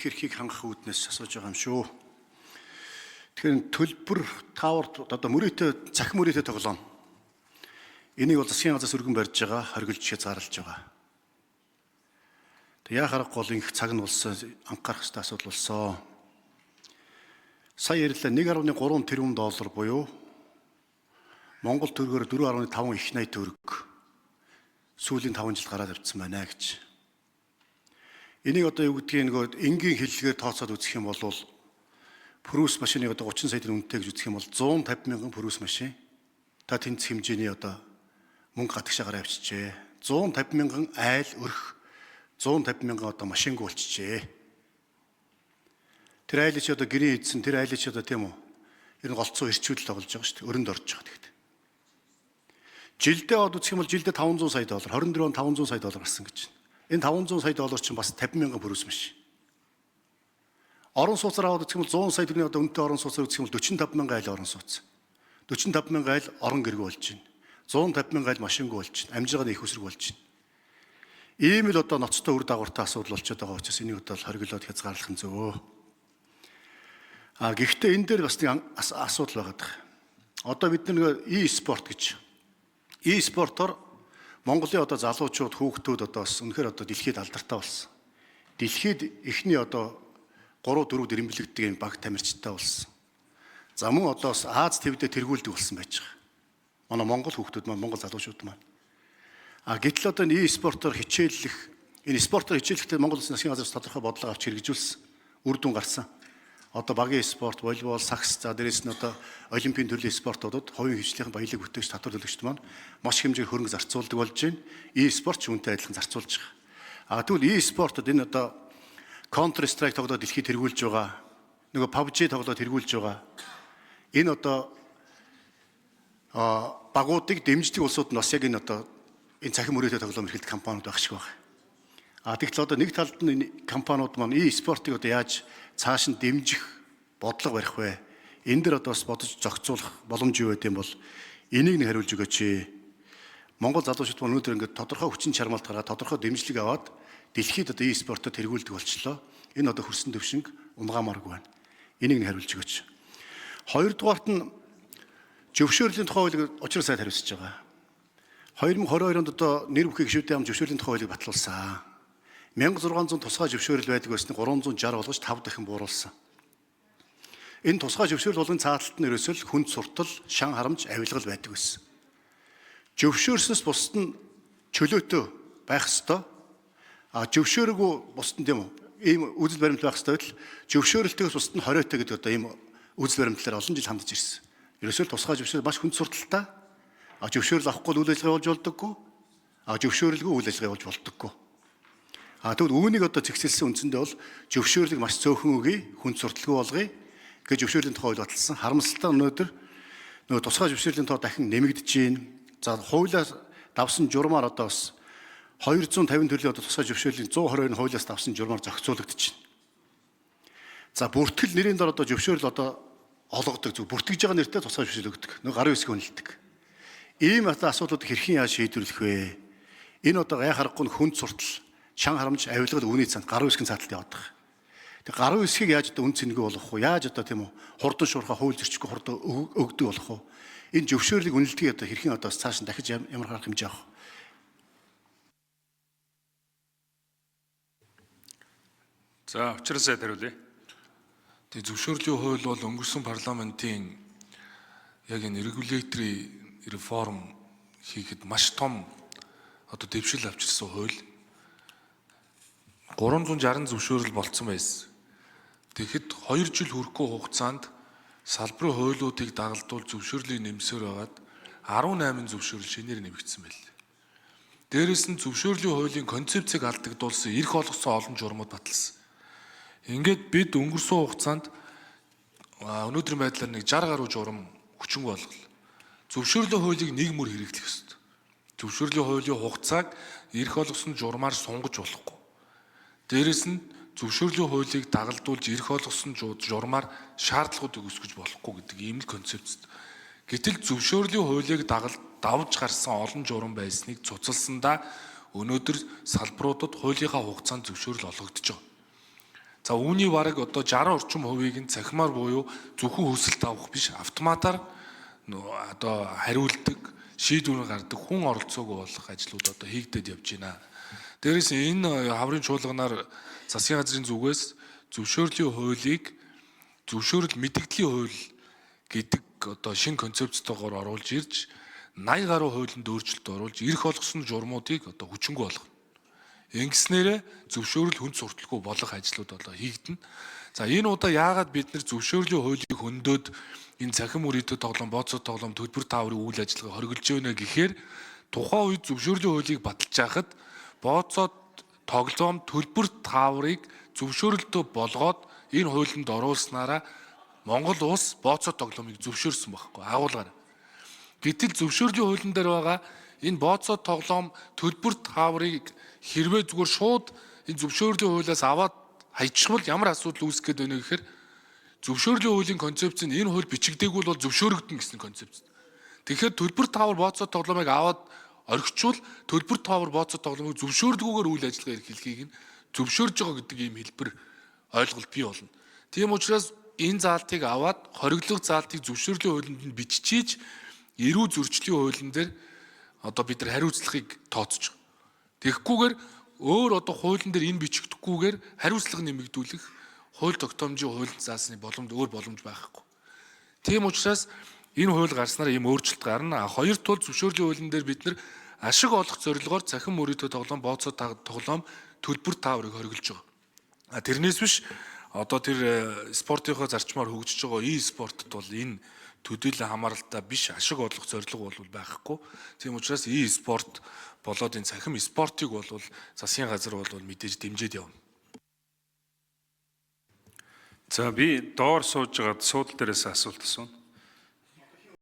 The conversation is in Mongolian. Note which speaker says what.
Speaker 1: Хэрхийг хангах үүднээс асууж байгаа юм шүү. Тэгэхээр төлбөр таавар одоо мөрөөдөө цахим мөрөөдөө тоглоом. Энийг бол засгийн газраас өргөн барьж байгаа, хоригдж зарлж байгаа. Тэг яа харахгүй бол их цаг нь болсон, анхаарах хэрэгтэй асуудал болсон. Сая ярьлаа 1.3 тэрбум доллар буюу Монгол төгрөгөөр 4.5 их найт төгрөг сүүлийн 5 жил гараад авчихсан байна гэж. Энийг одоо юу гэдгийг нөгөө энгийн хэллэгээр тооцоод үзэх юм бол пүрүүс машины одоо 30 сая төгрөг үнэтэй гэж үзэх юм бол 150 мянган пүрүүс машин та тэнцэх хэмжээний одоо мөнгө гадагшаагаар авчижээ. 150 мянган айл өрх 150 мянган одоо машинг болчихжээ. Тэр айлч одоо гэрээ эзэн тэр айлч одоо тийм үү? Ер нь голцоо ирчүүдэл тоглож байгаа шүү дээ. Өрөнд орж байгаа тэгэхэд. Жилдээ од үзэх юм бол жилдээ 500 сая доллар, 24 он 500 сая доллар гарсан гэж. Энэ 500 сая доллар чинь бас 50 мянган пүрүүс машин. Орон сууцаар аваад үзэх юм бол 100 сая төгрөгийн одоо үнэтэй орон сууцаар үзэх юм бол 45 мянган айл орон сууц. 45 мянган айл орон гэрэг болж байна. 150 мянган айл машингүй болж байна. Амжиргааны их үсрэг болж байна. Ийм л одоо ноцтой үр дагавартай асуудал болчиход байгаа учраас энийг одоо хориглоод хязгаарлах нь зөвөө. Гэхдээ энэ дээр бас нэг асуудал байгаа. Одоо бид нэг e-спорт гэж. E-спортоор Монголын одоо залуучууд хүүхдүүд одоо бас үнэхээр одоо дэлхийд алдартай болсон. Дэлхийд эхний одоо 3-4 дэрэмблэгддэг юм баг тамирчтай болсон. За мөн одоо бас Аз твдээ тэргүүлдэг болсон байж байгаа. Манай Монгол хүүхдүүд маань Монгол залуучууд маань. Гэтэл одоо энэ e-спортоор хичээллэх, энэ спортоор хичээлэхдээ Монгол Улсын засгийн газраас тодорхой бодлого авч хэрэгжүүлсэн. Үр дүн гарсан. Одоо багийн спорт, волейбол, сакс, за дээрээс нь одоо олимпийн төрлийн спортуудад хувийн хвшлийн баялаг бүтээгч татвар төлөгчд маань маш хэмжээгээр хөрөнгө зарцуулдаг болж байна. E-спорт ч үүнтэй адилхан зарцуулж байгаа. Тэгвэл e-спортод энэ одоо Counter Strike тоглоод дэлхийд тэргүүлж байгаа. Нөгөө PUBG тоглоод тэргүүлж байгаа. Энэ одоо багуудыг дэмждэг улсууд нь бас яг энэ одоо энэ цахим мөрөөдөө тоглоом эрхэлдэг компаниуд байх шиг байна. Тэгтэл одоо нэг талд нь компаниуд маань e-спортыг одоо яаж цааш нь дэмжих бодлого барих вэ? Энэ дэр одоо бас бодож зохицуулах боломж юу байд юм бол энийг нэг хариулж өгөөч. Монгол залуучууд маань өнөөдөр ингээд тодорхой хүчин чармаалт гаргаад тодорхой дэмжлэг аваад дэлхийд одоо e-спортод тэргүүлдэг болчлоо. Энэ одоо хөрсөн төвшинг унгаамааргүй байна. Энийг нэг хариулж өгөөч. Хоёрдугаарт нь зөвшөөрлийн тухай хуулийг учраа сайд хариуцж байгаа. 2022 онд одоо нэр бүхий гишүүдийн ам зөвшөөрлийн тухай хуулийг батлуулсан. 1600 тусгай зөвшөөрөл байдаг байсныг 360 болгож 5 дахин бууруулсан. Энэ тусгай зөвшөөрөл болгон цааталт нь ерөөсөл хүнд суртал, шан харамж, авилгал байдаг байсан. Зөвшөөрснөөс бусд нь чөлөөтэй байх ёстой. Зөвшөөрөөгүй бусд нь тийм үү? Ийм үзэл баримт байх ёстой байтал зөвшөөрөлтөөс бусд нь хориотой гэдэг одоо ийм үзэл баримтлаар олон жил хандж ирсэн. Ерөөсөл тусгай зөвшөөрөл маш хүнд сурталтай. Зөвшөөрөл авахгүй үйл ажиллагаа болж болдоггүй. Зөвшөөрөлгүй үйл ажиллагаа болж болдоггүй. Тэгвэл үүнийг одоо зэгцэлсэн үндсэндээ бол зөвшөөрлийг маш цөөхөн өгье, хүнд сурталгүй болгоё гэж зөвшөөрлийн тухай хууль баталсан. Харамсалтай өнөөдөр нөгөө тусгай зөвшөөрлийн тоо дахин нэмэгдэж байна. За хуулиас давсан журмаар одоо бас 250 төрлийн одоо тусгай зөвшөөрлийн 122 хуулиас давсан журмаар зохицуулагдаж байна. За бүртгэл нэрийн дор одоо зөвшөөрөл одоо олгодог зүг бүртгэж байгаа нэртэй тусгай зөвшөөрөл өгдөг. Нөгөө гарын үсэг үнэлдэг. Ийм асуудлуудыг хэрхэн яаж шийдвэрлэх вэ? Энэ одоо яа харахгүй хүнд суртал шан харамж авилгал үүний цанд гарын үсгийн цааталт яваад байгаа. Тэг гарын үсгийг яаж одоо үн цэнэгүй болох вэ? Яаж одоо тийм үү хурдан шуурхай хууль зөрчихгүй хурдан өгдөг болох вэ? Энэ зөвшөөрлийг үнэлтгийг одоо хэрхэн одоо цааш нь дахиж ямар харах хэмжээ авах?
Speaker 2: За учраа сайд хариулъя.
Speaker 3: Тэг зөвшөөрлийн хууль бол өнгөрсөн парламентын яг энэ регуляторын реформ хийхэд маш том одоо дэвшил авчирсан хууль. 360 зөвшөөрөл болцсон байсан. Тэгэхэд 2 жил хүрэхгүй хугацаанд салбарын хуулиудыг дагалдуул зөвшөөрлийг нэмсээр байгаад 18 зөвшөөрөл шинээр нэмэгдсэн байл. Дээрээс нь зөвшөөрлийн хуулийн концепцийг алдагдуулсан, эрх олгосон олон журмууд баталсан. Ингээд бид өнгөрсөн хугацаанд өнөөдрийн байдлаар нэг 60 гаруй журам хүчингүй болгол. Зөвшөөрлийн хуулийг нэг мөр хэрэглэх ёстой. Зөвшөөрлийн хуулийн хугацааг эрх олгосон журмаар сунгаж болохгүй. Дээрээс нь зөвшөөрлийн хуулийг дагалдуулж эрх олгосон журмаар шаардлагуудыг өсгөж болохгүй гэдэг ийм л концепт. Гэтэл зөвшөөрлийн хуулийг давж гарсан олон журам байсныг цуцалсандаа өнөөдөр салбаруудад хуулийнхаа хугацаанд зөвшөөрөл олгогдож байгаа. За үүний бараг одоо 60 орчим хувийг нь цахимаар буюу зөвхөн хүсэлт авах биш автоматар одоо хариулдаг, шийдвэр гаргадаг хүн оролцоогүй болох ажлууд одоо хийгдээд явж байна. Дээрээс энэ хаврын чуулганаар засгийн газрын зүгээс зөвшөөрлийн хуулийг зөвшөөрөл мэдэгдлийн хууль гэдэг одоо шинэ концепцтойгоор оруулж ирж 80 гаруй хуулинд өөрчлөлт оруулж ирэх олгосон журмуудыг одоо хүчингүй болгоно. Ингэснээрээ зөвшөөрөл хүнд сурталгүй болох ажлууд болоо хийгдэнэ. За энэ удаа яагаад бид нэр зөвшөөрлийн хуулийг хөндөд энэ цахим үрийтэй тоглоом, бооцоо тоглоом, төлбөр тааврын үйл ажиллагаа хориглож байна гэхээр тухайн үед зөвшөөрлийн хуулийг баталж байхад бооцоо тоглоом, төлбөр тааврыг зөвшөөрөлтөө болгоод энэ хуулинд оруулснараа Монгол улс бооцоо тоглоомыг зөвшөөрсөн байхгүй агуулгаар. Гэтэл зөвшөөрлийн хуулийн дээр байгаа энэ бооцоо тоглоом, төлбөр тааврыг хэрвээ зүгээр шууд энэ зөвшөөрлийн хуулиас аваад хайчихвал ямар асуудал үүсэх гээд байна гэхээр зөвшөөрлийн хуулийн концепц нь энэ хууль бичигдээгүй бол зөвшөөрөгдөн гэсэн концепц. Тэгэхээр төлбөр таавар бооцоо тоглоомыг аваад орхичвал төлбөр таавар бооцоо тоглоомыг зөвшөөрдгүйгээр үйл ажиллагаа эрхлэхийг нь зөвшөөрж байгаа гэдэг ийм хэлбэр ойлголт бий болно. Тийм учраас энэ заалтыг аваад хориглох заалтыг зөвшөөрлийн хуулинд нь биччихийж эрүү зөрчлийн хуулийн дээр одоо бид нар хариуцлагыг тооцож байгаа. Тэгэхгүйгээр өөр одоо хуулийн дээр энэ бичигдэхгүйгээр хариуцлага нэмэгдүүлэх хууль тогтоомжийн хууль заасны өөр боломж байхгүй. Тийм учраас энэ хууль гарснаар ийм өөрчлөлт гарна. Хоёр тул зөвшөөрлийн хуулийн дээр бид нар ашиг олох зорилгоор цахим мөрөөдөө тоглоом, бооцоо тоглоом, төлбөр тааврыг хориглож байгаа. Тэрнээс биш одоо тэр спортынхоо зарчмаар хөгжиж байгаа e-спортод бол энэ төдийлөн хамааралтай биш ашиг олох зорилго бол байхгүй. Тийм учраас e-спорт болоод энэ цахим спортыг бол засгийн газар бол мэдээж дэмжиж явна.
Speaker 2: За би доор сууж байгаа суудал дээрээс асуулт асууна.